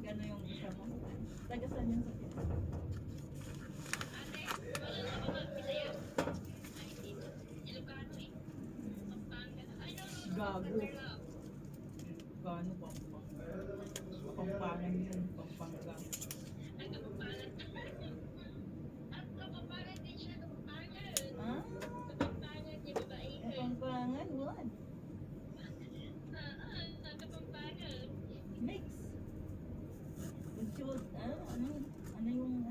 ano yung isa mo? Taga saan yun sa Pilipinas? Gago. Gaano Pampanga? Kapampangan yun, Pampanga. Ha? Kapampangan? What? Mix. With children, ano yung